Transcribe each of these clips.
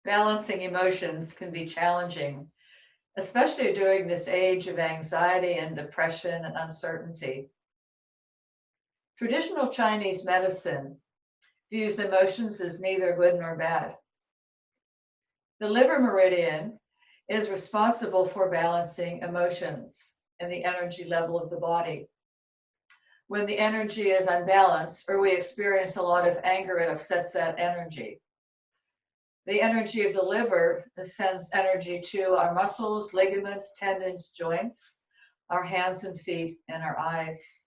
Balancing emotions can be challenging, especially during this age of anxiety and depression and uncertainty. Traditional Chinese medicine views emotions as neither good nor bad. The liver meridian is responsible for balancing emotions and the energy level of the body. When the energy is unbalanced or we experience a lot of anger, it upsets that energy. The energy of the liver sends energy to our muscles, ligaments, tendons, joints, our hands and feet, and our eyes.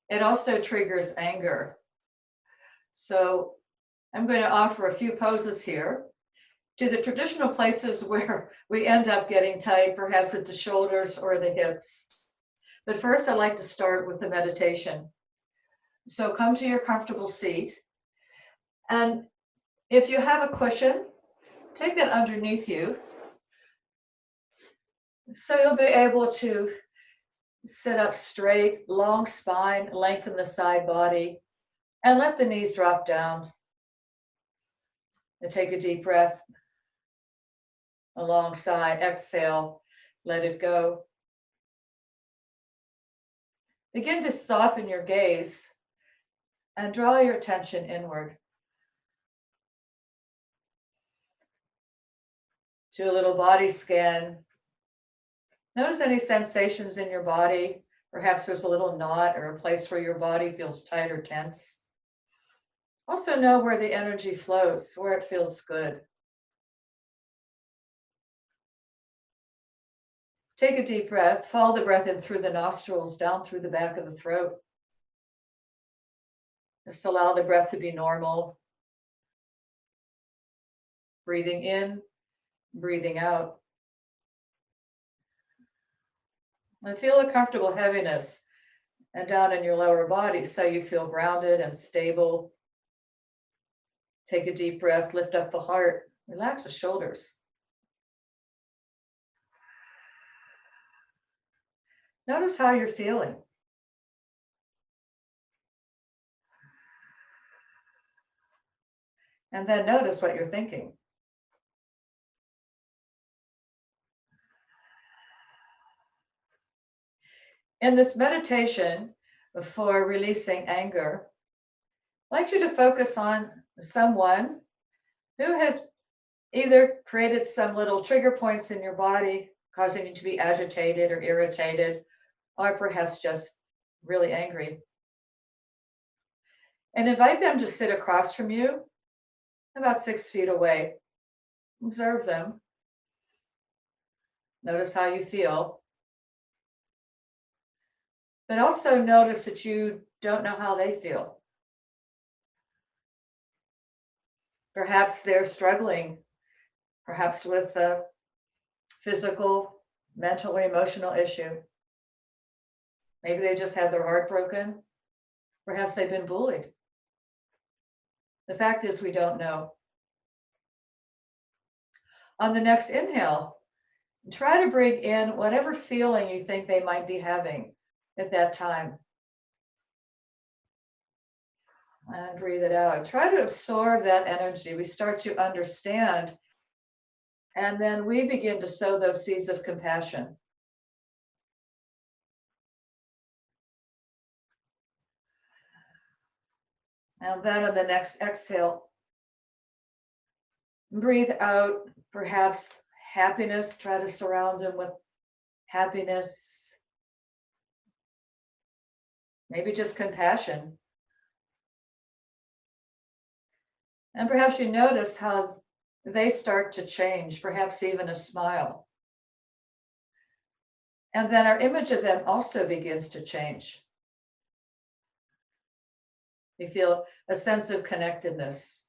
It also triggers anger. So I'm going to offer a few poses here. To the traditional places where we end up getting tight, perhaps at the shoulders or the hips. But first, I'd like to start with the meditation. So come to your comfortable seat. And if you have a cushion, take that underneath you. So you'll be able to sit up straight, long spine, lengthen the side body, and let the knees drop down. And take a deep breath. A long sigh, exhale, let it go. Begin to soften your gaze and draw your attention inward. Do a little body scan. Notice any sensations in your body. Perhaps there's a little knot or a place where your body feels tight or tense. Also know where the energy flows, where it feels good. Take a deep breath. Follow the breath in through the nostrils, down through the back of the throat. Just allow the breath to be normal. Breathing in, breathing out. And feel a comfortable heaviness and down in your lower body so you feel grounded and stable. Take a deep breath, lift up the heart, relax the shoulders. Notice how you're feeling. And then notice what you're thinking. In this meditation for releasing anger, I'd like you to focus on someone who has either created some little trigger points in your body, causing you to be agitated or irritated, or perhaps just really angry. And invite them to sit across from you, about 6 feet away. Observe them. Notice how you feel. But also notice that you don't know how they feel. Perhaps they're struggling, perhaps with a physical, mental, or emotional issue. Maybe they just had their heart broken. Perhaps they've been bullied. The fact is, we don't know. On the next inhale, try to bring in whatever feeling you think they might be having at that time. And breathe it out. Try to absorb that energy. We start to understand, and then we begin to sow those seeds of compassion. And then on the next exhale, breathe out perhaps happiness. Try to surround them with happiness. Maybe just compassion. And perhaps you notice how they start to change, perhaps even a smile. And then our image of them also begins to change. We feel a sense of connectedness.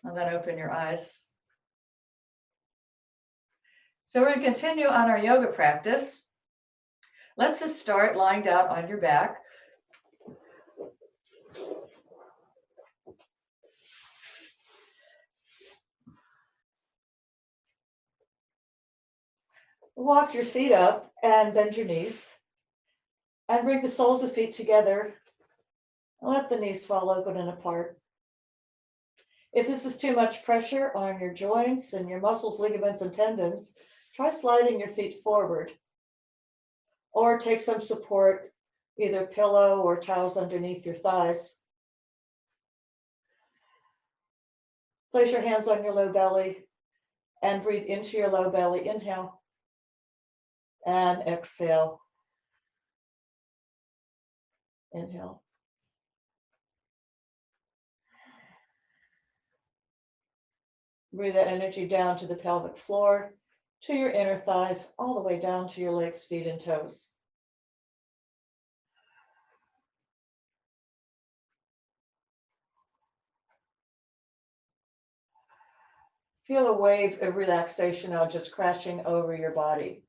And then open your eyes. So we're going to continue on our yoga practice. Let's just start lying down on your back. Walk your feet up and bend your knees. And bring the soles of feet together Let the knees fall open and apart. If this is too much pressure on your joints and your muscles, ligaments, and tendons, try sliding your feet forward. Or take some support, either pillow or towels underneath your thighs. Place your hands on your low belly and breathe into your low belly. Inhale and exhale. Inhale. Breathe that energy down to the pelvic floor, to your inner thighs, all the way down to your legs, feet, and toes. Feel a wave of relaxation now just crashing over your body.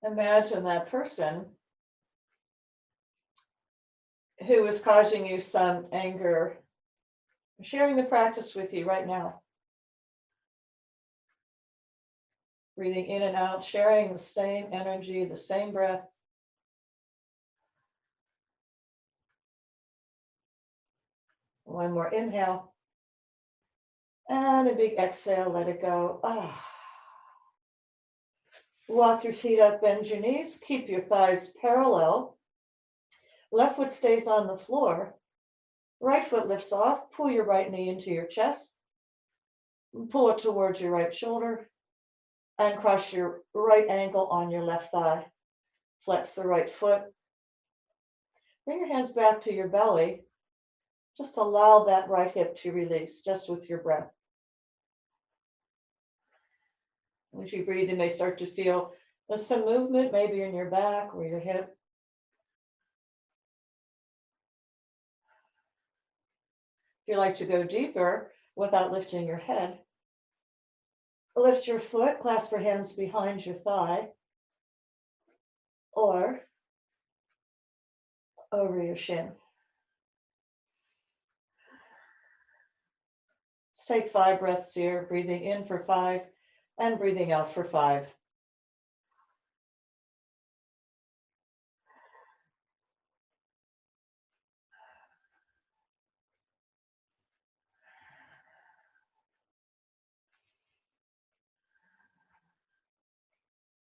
Imagine that person who is causing you some anger, sharing the practice with you right now. Breathing in and out, sharing the same energy, the same breath. One more inhale. And a big exhale, let it go. Walk your feet up, bend your knees, keep your thighs parallel. Left foot stays on the floor. Right foot lifts off. Pull your right knee into your chest. Pull it towards your right shoulder and cross your right ankle on your left thigh. Flex the right foot. Bring your hands back to your belly. Just allow that right hip to release just with your breath. As you breathe, you may start to feel some movement, maybe in your back or your hip. If you like to go deeper without lifting your head, lift your foot, clasp your hands behind your thigh or over your shin. Let's take 5 breaths here, breathing in for 5 and breathing out for 5.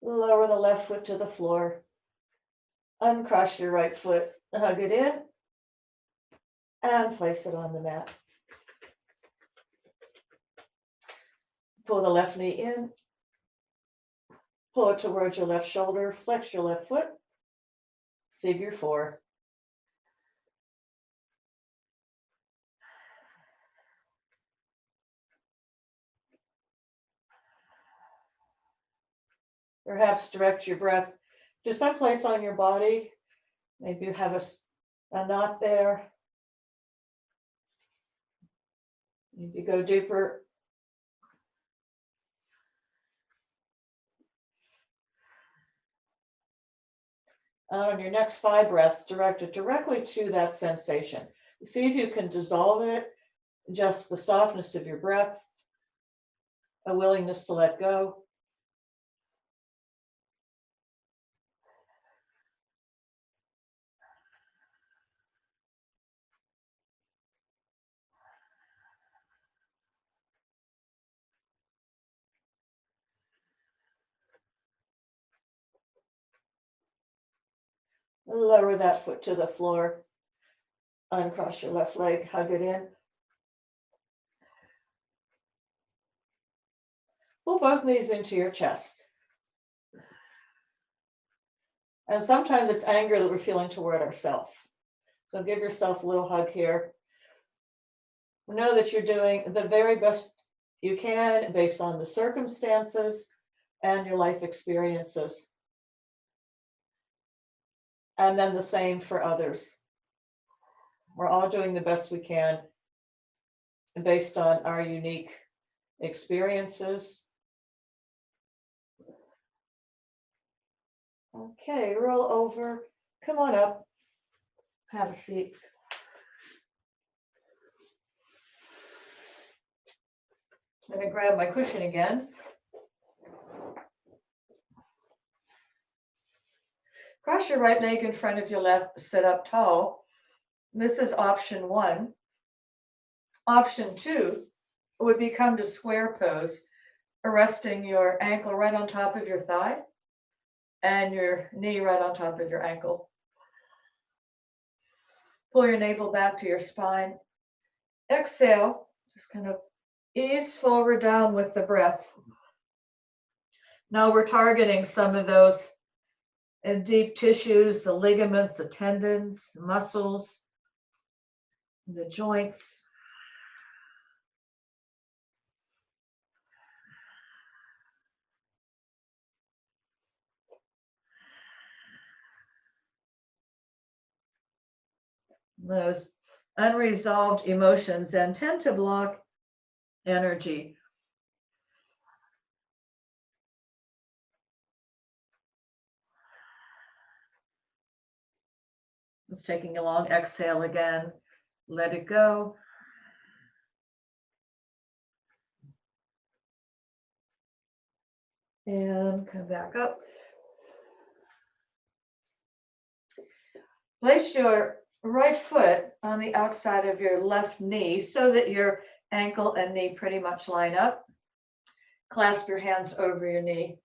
Lower the left foot to the floor. Uncross your right foot, hug it in, and place it on the mat. Pull the left knee in, pull it towards your left shoulder, flex your left foot, figure 4. Perhaps direct your breath to someplace on your body. Maybe you have a knot there. Maybe go deeper. And on your next 5 breaths, direct it directly to that sensation. See if you can dissolve it, just the softness of your breath, a willingness to let go. Lower that foot to the floor. Uncross your left leg, hug it in. Pull both knees into your chest. And sometimes it's anger that we're feeling toward ourselves. So give yourself a little hug here. Know that you're doing the very best you can based on the circumstances and your life experiences. And then the same for others. We're all doing the best we can based on our unique experiences. Okay, roll over. Come on up. Have a seat. I'm going to grab my cushion again. Cross your right leg in front of your left, sit up tall. This is option 1. Option 2 would be come to square pose, resting your ankle right on top of your thigh and your knee right on top of your ankle. Pull your navel back to your spine. Exhale, just kind of ease forward down with the breath. Now we're targeting some of those deep tissues, the ligaments, the tendons, muscles, the joints. Those unresolved emotions then tend to block energy. Just taking a long exhale again. Let it go. And come back up. Place your right foot on the outside of your left knee so that your ankle and knee pretty much line up. Clasp your hands over your knee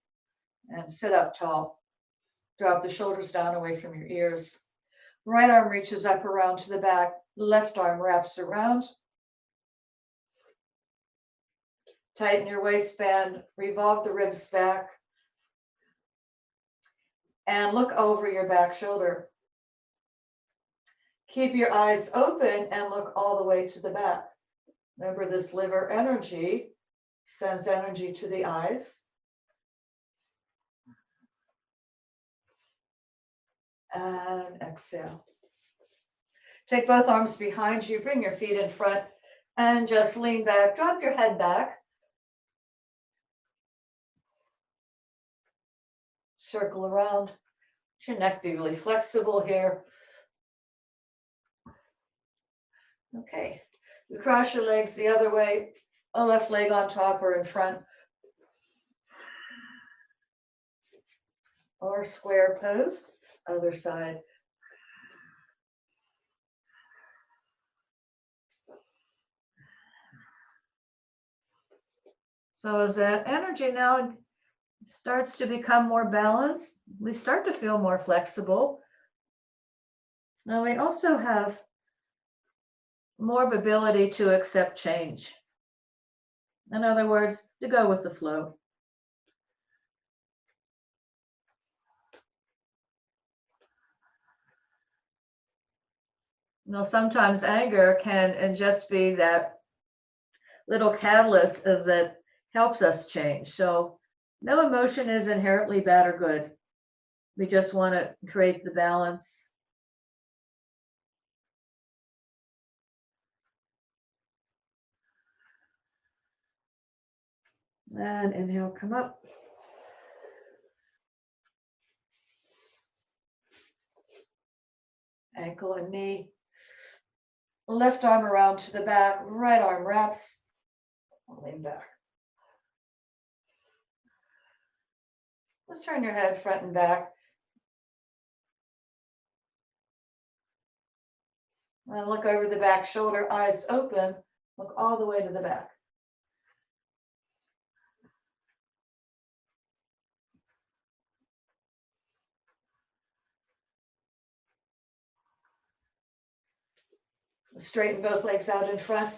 and sit up tall. Drop the shoulders down away from your ears. Right arm reaches up around to the back. Left arm wraps around. Tighten your waistband. Revolve the ribs back. And look over your back shoulder. Keep your eyes open and look all the way to the back. Remember, this liver energy sends energy to the eyes. And exhale. Take both arms behind you, bring your feet in front, and just lean back. Drop your head back. Circle around. Let your neck be really flexible here. Okay. You cross your legs the other way, a left leg on top or in front. Or square pose, other side. So as that energy now starts to become more balanced, we start to feel more flexible. Now we also have more of ability to accept change. In other words, to go with the flow. Sometimes anger can just be that little catalyst that helps us change. So no emotion is inherently bad or good. We just want to create the balance. And inhale, come up. Ankle and knee. Left arm around to the back, right arm wraps. Lean back. Let's turn your head front and back. And look over the back shoulder, eyes open. Look all the way to the back. Straighten both legs out in front.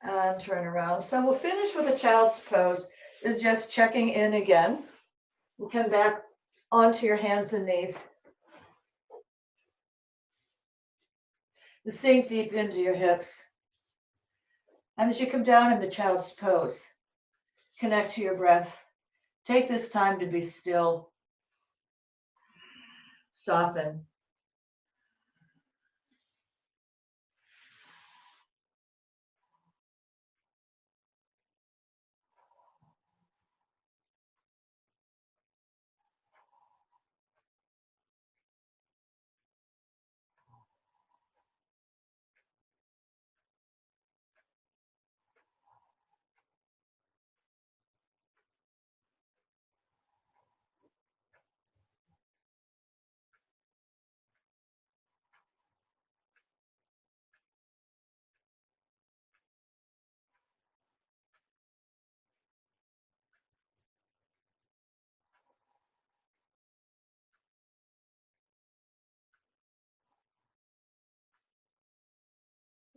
And turn around. So we'll finish with a child's pose, just checking in again. We'll come back onto your hands and knees. Sink deep into your hips. And as you come down in the child's pose, Connect to your breath. Take this time to be still. Soften.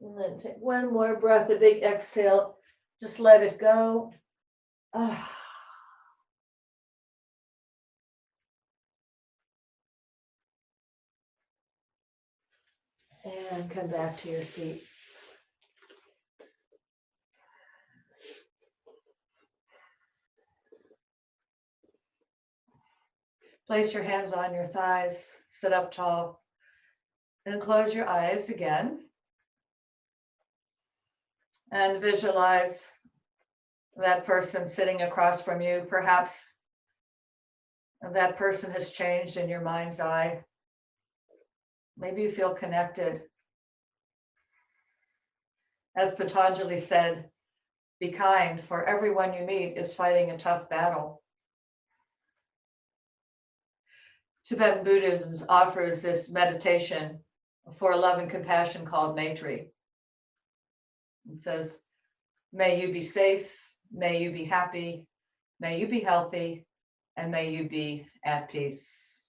And then take one more breath, a big exhale. Just let it go. Ah. And come back to your seat. Place your hands on your thighs, sit up tall, and close your eyes again. And visualize that person sitting across from you. Perhaps that person has changed in your mind's eye. Maybe you feel connected. As Patanjali said, be kind, for everyone you meet is fighting a tough battle. Tibetan Buddhism offers this meditation for love and compassion called Maitri. It says, may you be safe, may you be happy, may you be healthy, and may you be at peace.